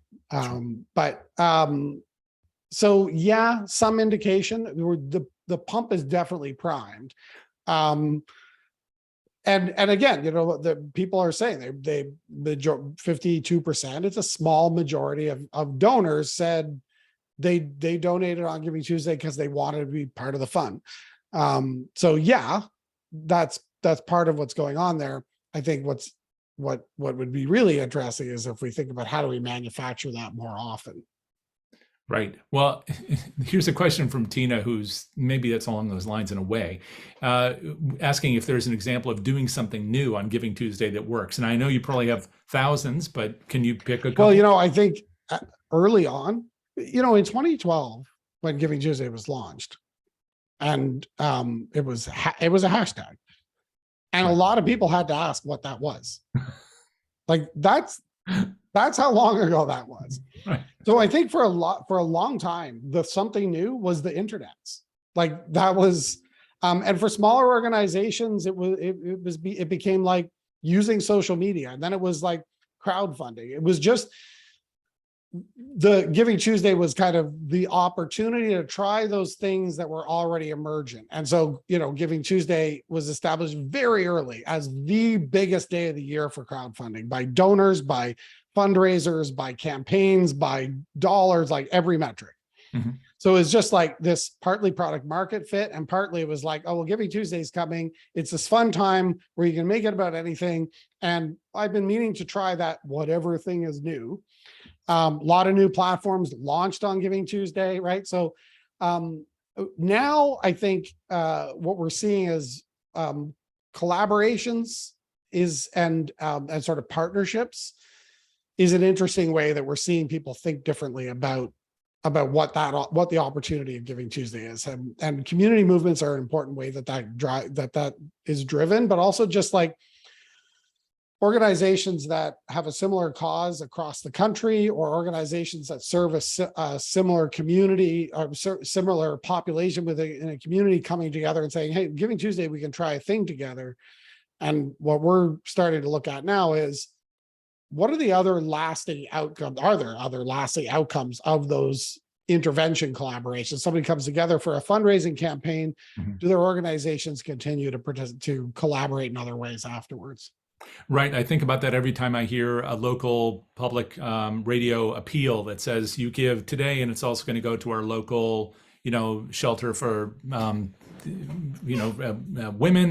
So yeah, some indication the pump is definitely primed. And again, the people are saying the 52%, it's a small majority of donors said they donated on Giving Tuesday because they wanted to be part of the fund. So yeah, that's part of what's going on there. I think what would be really interesting is if we think about how do we manufacture that more often. Right. Well, here's a question from Tina, who's maybe that's along those lines in a way, asking if there's an example of doing something new on Giving Tuesday that works. And I know you probably have thousands, but can you pick a couple? Well, I think early on, in 2012, when Giving Tuesday was launched, and it was a hashtag, and a lot of people had to ask what that was. Like that's how long ago that was. Right. So I think for a long time, the something new was the internets. Like that was, and for smaller organizations, it became like using social media, and then it was like crowdfunding. It was just the Giving Tuesday was kind of the opportunity to try those things that were already emergent. And so, Giving Tuesday was established very early as the biggest day of the year for crowdfunding by donors, by fundraisers, by campaigns, by dollars, like every metric. Mm-hmm. So it's just like this partly product market fit, and partly it was like, oh, well, Giving Tuesday is coming. It's this fun time where you can make it about anything. And I've been meaning to try that whatever thing is new. A lot of new platforms launched on Giving Tuesday, right? So now I think what we're seeing is collaborations and sort of partnerships is an interesting way that we're seeing people think differently about about what the opportunity of Giving Tuesday is, and community movements are an important way that is driven, but also just like organizations that have a similar cause across the country, or organizations that serve a similar community or similar population in a community coming together and saying, hey, Giving Tuesday, we can try a thing together. And what we're starting to look at now is, what are the other lasting outcomes? Are there other lasting outcomes of those intervention collaborations? Somebody comes together for a fundraising campaign. Mhm. Do their organizations continue to collaborate in other ways afterwards? Right. I think about that every time I hear a local public radio appeal that says you give today, and it's also going to go to our local, shelter for, women,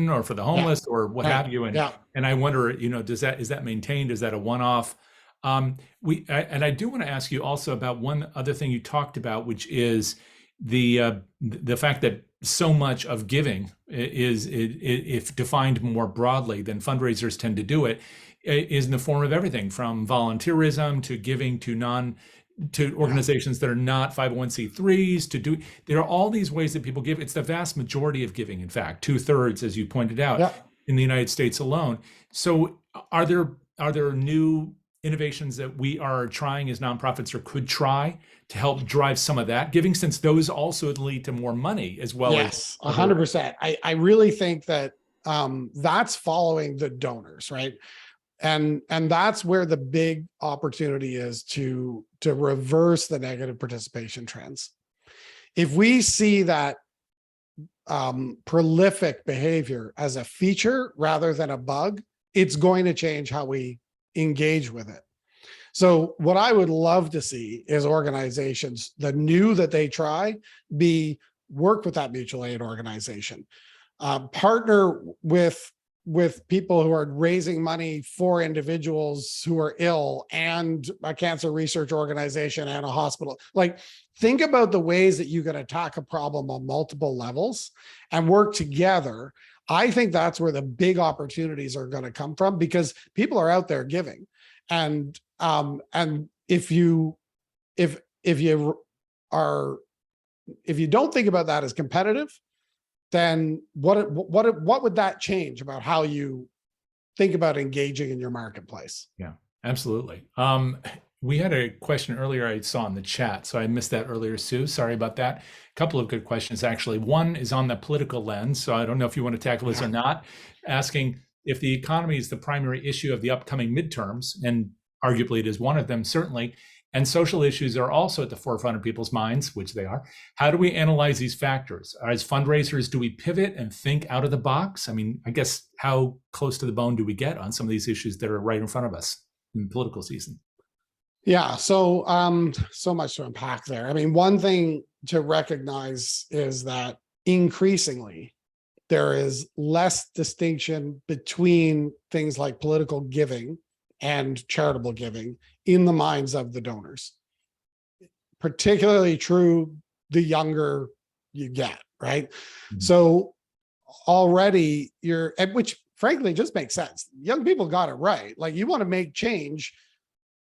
or for the homeless, or what have you. And I wonder, is that maintained? Is that a one-off? And I do want to ask you also about one other thing you talked about, which is the fact that so much of giving is, if defined more broadly than fundraisers tend to do it, is in the form of everything from volunteerism to giving to organizations that are not 501c3s. There are all these ways that people give. It's the vast majority of giving, in fact, 2/3, as you pointed out, in the United States alone. So are there new innovations that we are trying as nonprofits, or could try, to help drive some of that giving, since those also lead to more money as well? Yes, 100%. I really think that that's following the donors, right? And that's where the big opportunity is to reverse the negative participation trends. If we see that prolific behavior as a feature rather than a bug, it's going to change how we engage with it. So what I would love to see is organizations, the new that they try, work with that mutual aid organization, partner with people who are raising money for individuals who are ill, and a cancer research organization and a hospital. Like, think about the ways that you can attack a problem on multiple levels and work together. I think that's where the big opportunities are going to come from, because people are out there giving. And if you don't think about that as competitive, then what would that change about how you think about engaging in your marketplace? Yeah, absolutely. We had a question earlier I saw in the chat, so I missed that earlier, Sue. Sorry about that. A couple of good questions, actually. One is on the political lens, so I don't know if you want to tackle this or not, asking if the economy is the primary issue of the upcoming midterms, and arguably it is one of them, certainly, and social issues are also at the forefront of people's minds, which they are. How do we analyze these factors? As fundraisers, do we pivot and think out of the box? I mean, I guess, how close to the bone do we get on some of these issues that are right in front of us in the political season? Yeah, so so much to unpack there. I mean, one thing to recognize is that increasingly there is less distinction between things like political giving and charitable giving in the minds of the donors. Particularly true the younger you get, right? Mm-hmm. So already which frankly just makes sense. Young people got it right. Like, you want to make change,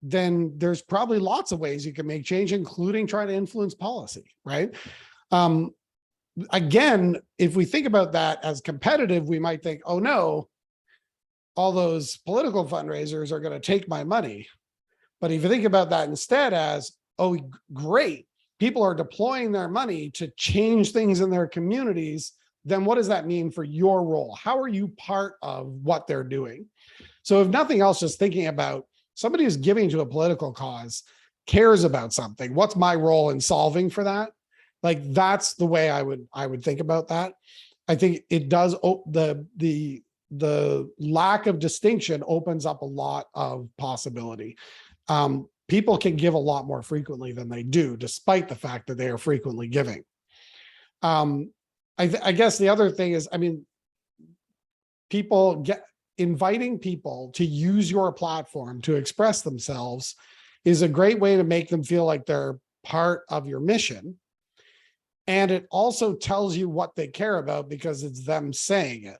then there's probably lots of ways you can make change, including trying to influence policy, right? Again, if we think about that as competitive, we might think, oh no, all those political fundraisers are going to take my money. But if you think about that instead as, oh, great, people are deploying their money to change things in their communities, then what does that mean for your role? How are you part of what they're doing? So if nothing else, just thinking about somebody who's giving to a political cause cares about something. What's my role in solving for that? Like, that's the way I would think about that. I think it does, the lack of distinction opens up a lot of possibility. People can give a lot more frequently than they do, despite the fact that they are frequently giving. I guess the other thing is, I mean, inviting people to use your platform to express themselves is a great way to make them feel like they're part of your mission. And it also tells you what they care about because it's them saying it,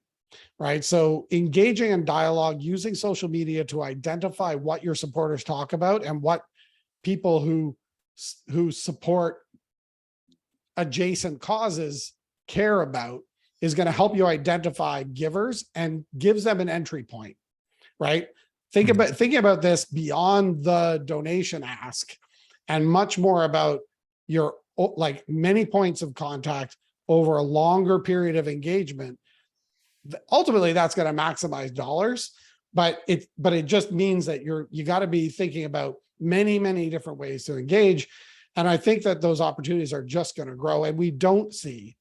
right? So engaging in dialogue, using social media to identify what your supporters talk about and what people who who support adjacent causes care about is going to help you identify givers and gives them an entry point, right? Thinking about this beyond the donation ask and much more about your like many points of contact over a longer period of engagement. Ultimately, that's going to maximize dollars, but it just means that you got to be thinking about many different ways to engage. And I think that those opportunities are just going to grow, and we don't see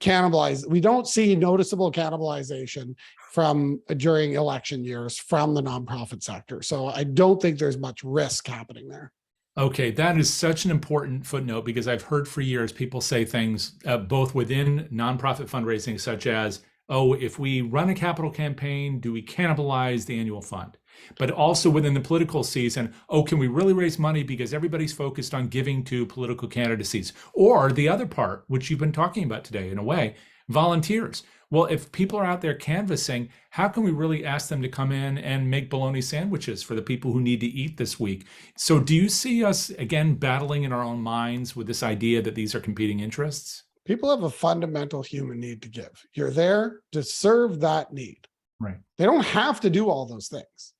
noticeable cannibalization from during election years from the nonprofit sector. So I don't think there's much risk happening there. Okay, that is such an important footnote, because I've heard for years people say things both within nonprofit fundraising, such as, oh, if we run a capital campaign, do we cannibalize the annual fund? But also within the political season, oh, can we really raise money because everybody's focused on giving to political candidacies? Or the other part, which you've been talking about today in a way, volunteers. Well, if people are out there canvassing, how can we really ask them to come in and make bologna sandwiches for the people who need to eat this week? So do you see us, again, battling in our own minds with this idea that these are competing interests? People have a fundamental human need to give. You're there to serve that need. Right. They don't have to do all those things.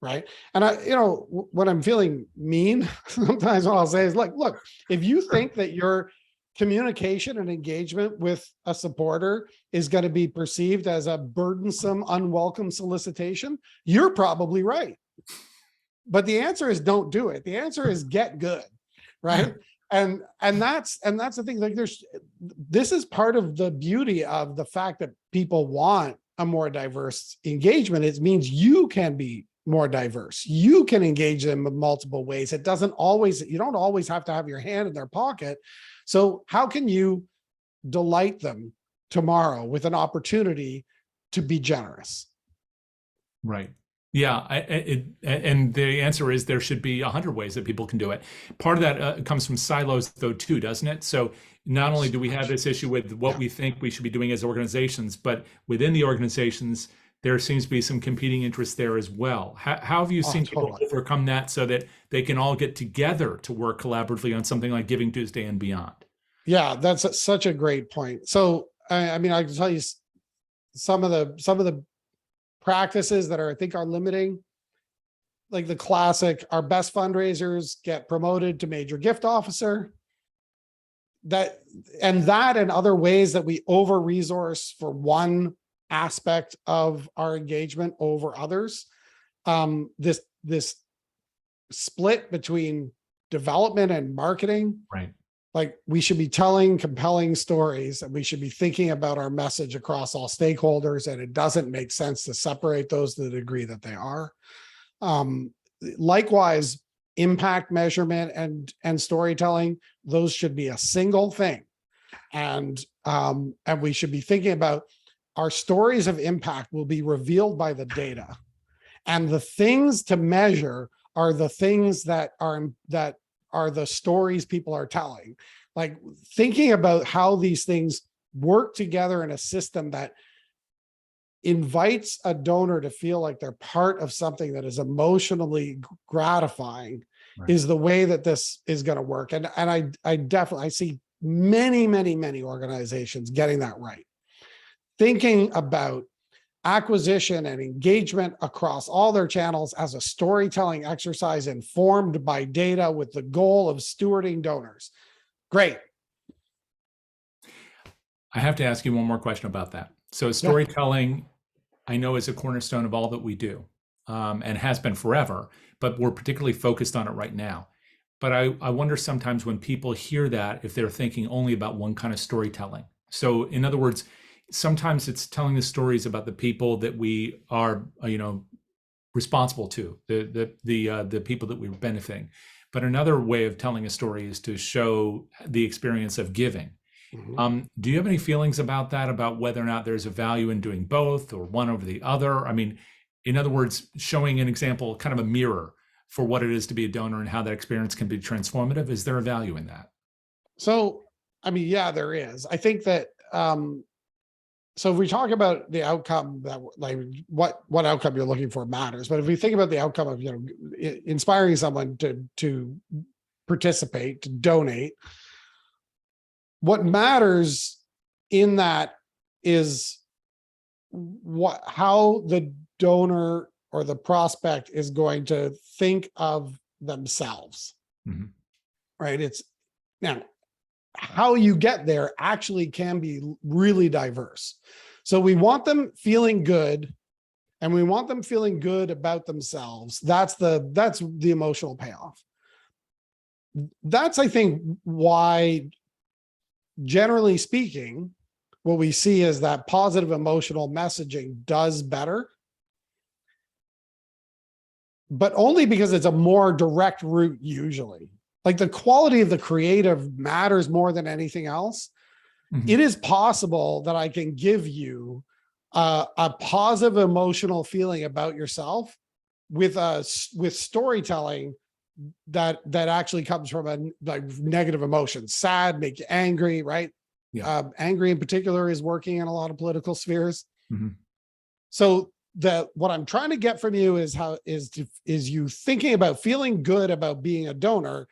Right. And when I'm feeling mean, sometimes what I'll say is like, look, if you think that your communication and engagement with a supporter is going to be perceived as a burdensome, unwelcome solicitation, you're probably right. But the answer is don't do it. The answer is get good. Right. And that's the thing. Like this is part of the beauty of the fact that people want a more diverse engagement. It means you can be more diverse. You can engage them in multiple ways. You don't always have to have your hand in their pocket. So how can you delight them tomorrow with an opportunity to be generous? Right. Yeah. And the answer is there should be 100 ways that people can do it. Part of that comes from silos though, too, doesn't it? So not only do we have this issue with what we think we should be doing as organizations, but within the organizations, there seems to be some competing interests there as well. How have you seen people overcome that so that they can all get together to work collaboratively on something like GivingTuesday and Beyond? Yeah, that's such a great point. So, I mean, I can tell you some of the practices that I think are limiting, like the classic, our best fundraisers get promoted to major gift officer. And other ways that we over-resource for one aspect of our engagement over others. This split between development and marketing. Right. Like we should be telling compelling stories and we should be thinking about our message across all stakeholders. And it doesn't make sense to separate those to the degree that they are. Likewise, impact measurement and storytelling, those should be a single thing. And we should be thinking about our stories of impact will be revealed by the data, and the things to measure are the things that are the stories people are telling. Like thinking about how these things work together in a system that invites a donor to feel like they're part of something that is emotionally gratifying, right, is the way that this is going to work. And I definitely see many organizations getting that right. Thinking about acquisition and engagement across all their channels as a storytelling exercise informed by data with the goal of stewarding donors. Great. I have to ask you one more question about that. So storytelling, I know, is a cornerstone of all that we do, and has been forever, but we're particularly focused on it right now. But I wonder sometimes when people hear that, if they're thinking only about one kind of storytelling. So in other words, sometimes it's telling the stories about the people that we are, responsible to, the people that we're benefiting. But another way of telling a story is to show the experience of giving. Mm-hmm. Do you have any feelings about that, about whether or not there's a value in doing both or one over the other? I mean, in other words, showing an example, kind of a mirror for what it is to be a donor and how that experience can be transformative. Is there a value in that? So, I mean, yeah, there is. I think that, so if we talk about the outcome, that like what outcome you're looking for matters, but if we think about the outcome of inspiring someone to participate, to donate. What matters in that is how the donor or the prospect is going to think of themselves. Mm-hmm. Right? It's now how you get there actually can be really diverse. So we want them feeling good, and we want them feeling good about themselves. That's the emotional payoff. That's, I think, why, generally speaking, what we see is that positive emotional messaging does better, but only because it's a more direct route usually. Like the quality of the creative matters more than anything else. Mm-hmm. It is possible that I can give you a positive emotional feeling about yourself with storytelling that actually comes from a negative emotion. Sad, make you angry, right? Yeah. Angry in particular is working in a lot of political spheres. Mm-hmm. So what I'm trying to get from you is you thinking about feeling good about being a donor,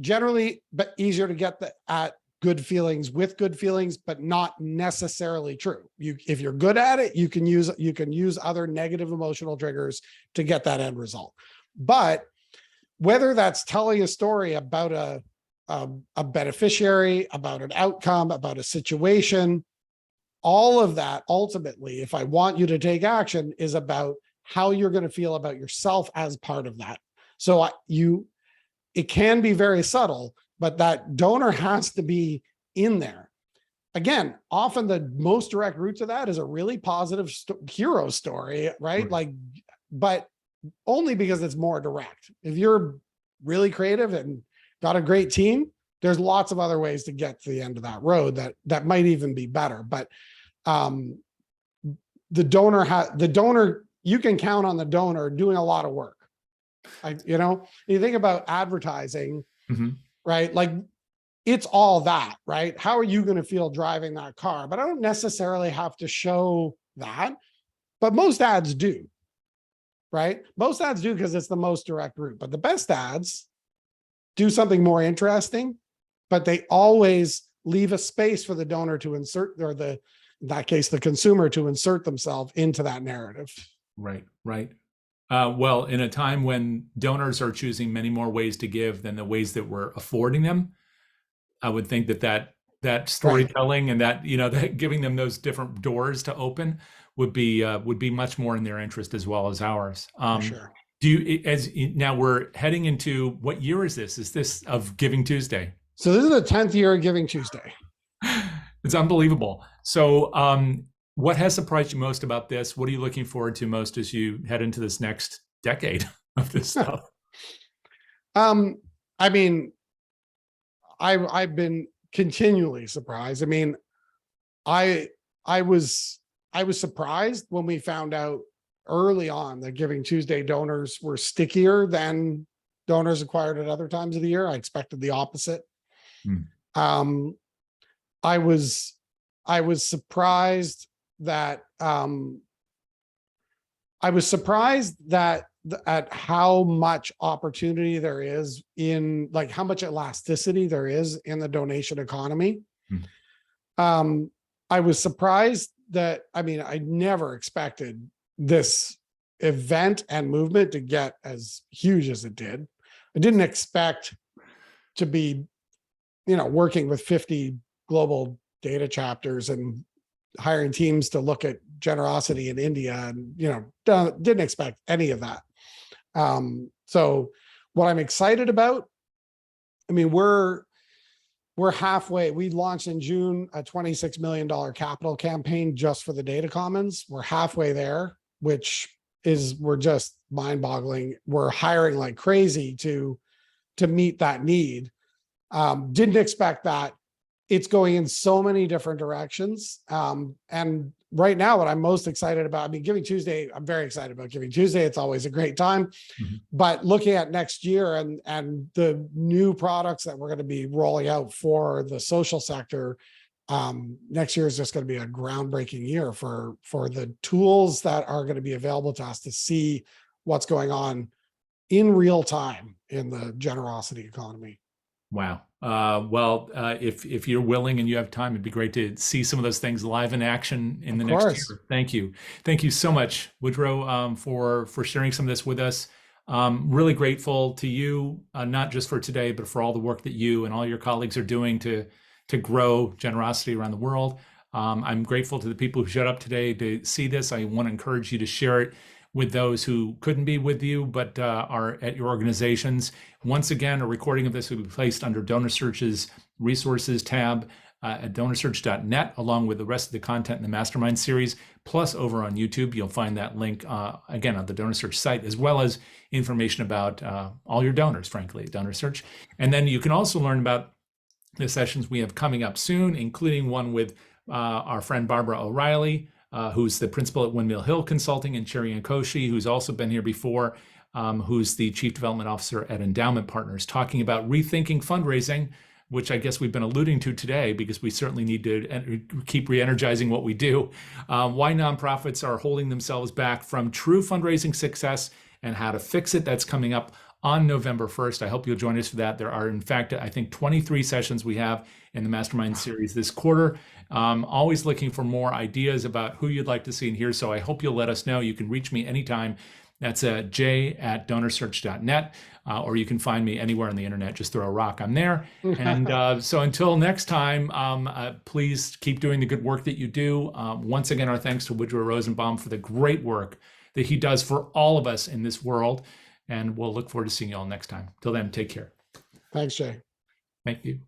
generally, but easier to get at good feelings with good feelings, but not necessarily true. If you're good at it, you can use other negative emotional triggers to get that end result. But whether that's telling a story about a beneficiary, about an outcome, about a situation, all of that ultimately, if I want you to take action, is about how you're going to feel about yourself as part of that. So it can be very subtle, but that donor has to be in there. Again, often the most direct route to that is a really positive hero story, right? But only because it's more direct. If you're really creative and got a great team, there's lots of other ways to get to the end of that road that might even be better. But the donor, you can count on the donor doing a lot of work. You think about advertising, mm-hmm. right? Like it's all that, right? How are you going to feel driving that car? But I don't necessarily have to show that, but most ads do, right? Most ads do because it's the most direct route, but the best ads do something more interesting, but they always leave a space for the donor to insert, or in that case, the consumer to insert themselves into that narrative. Right, right. Well, in a time when donors are choosing many more ways to give than the ways that we're affording them, I would think that storytelling, right, and that giving them those different doors to open would be much more in their interest as well as ours. For sure. Now we're heading into, what year is this? Is this of Giving Tuesday? So this is the 10th year of Giving Tuesday. It's unbelievable. So what has surprised you most about this? What are you looking forward to most as you head into this next decade of this stuff? I mean, I've been continually surprised. I mean, I was surprised when we found out early on that Giving Tuesday donors were stickier than donors acquired at other times of the year. I expected the opposite. I was surprised that at how much opportunity there is in, like, how much elasticity there is in the donation economy. I was surprised that, I mean, I never expected this event and movement to get as huge as it did. I didn't expect to be, working with 50 global data chapters and hiring teams to look at generosity in India, and, didn't expect any of that. So what I'm excited about, I mean, we're halfway. We launched in June a $26 million capital campaign just for the data commons. We're halfway there, we're just mind-boggling. We're hiring like crazy to meet that need. Didn't expect that. It's going in so many different directions. And right now, what I'm most excited about, I mean, Giving Tuesday, I'm very excited about Giving Tuesday. It's always a great time. Mm-hmm. But looking at next year and the new products that we're going to be rolling out for the social sector, next year is just going to be a groundbreaking year for the tools that are going to be available to us to see what's going on in real time in the generosity economy. Wow. If you're willing and you have time, it'd be great to see some of those things live in action in the next year. Thank you. Thank you so much, Woodrow, for sharing some of this with us. Really grateful to you, not just for today, but for all the work that you and all your colleagues are doing to grow generosity around the world. I'm grateful to the people who showed up today to see this. I want to encourage you to share it with those who couldn't be with you, but are at your organizations. Once again, a recording of this will be placed under DonorSearch's resources tab at DonorSearch.net, along with the rest of the content in the Mastermind series. Plus, over on YouTube, you'll find that link, again, on the DonorSearch site, as well as information about all your donors, frankly, at DonorSearch. And then you can also learn about the sessions we have coming up soon, including one with our friend Barbara O'Reilly, who's the principal at Windmill Hill Consulting, and Cherry Nkoshi, who's also been here before, who's the Chief Development Officer at Endowment Partners, talking about rethinking fundraising, which I guess we've been alluding to today because we certainly need to keep re-energizing what we do. Why nonprofits are holding themselves back from true fundraising success and how to fix it. That's coming up on November 1st. I hope you'll join us for that. There are, in fact, I think 23 sessions we have in the Mastermind series this quarter. Always looking for more ideas about who you'd like to see in here. So I hope you'll let us know. You can reach me anytime. That's j@donorsearch.net, or you can find me anywhere on the internet. Just throw a rock. I'm there. And so until next time, please keep doing the good work that you do. Once again, our thanks to Woodrow Rosenbaum for the great work that he does for all of us in this world. And we'll look forward to seeing you all next time. Till then, take care. Thanks, Jay. Thank you.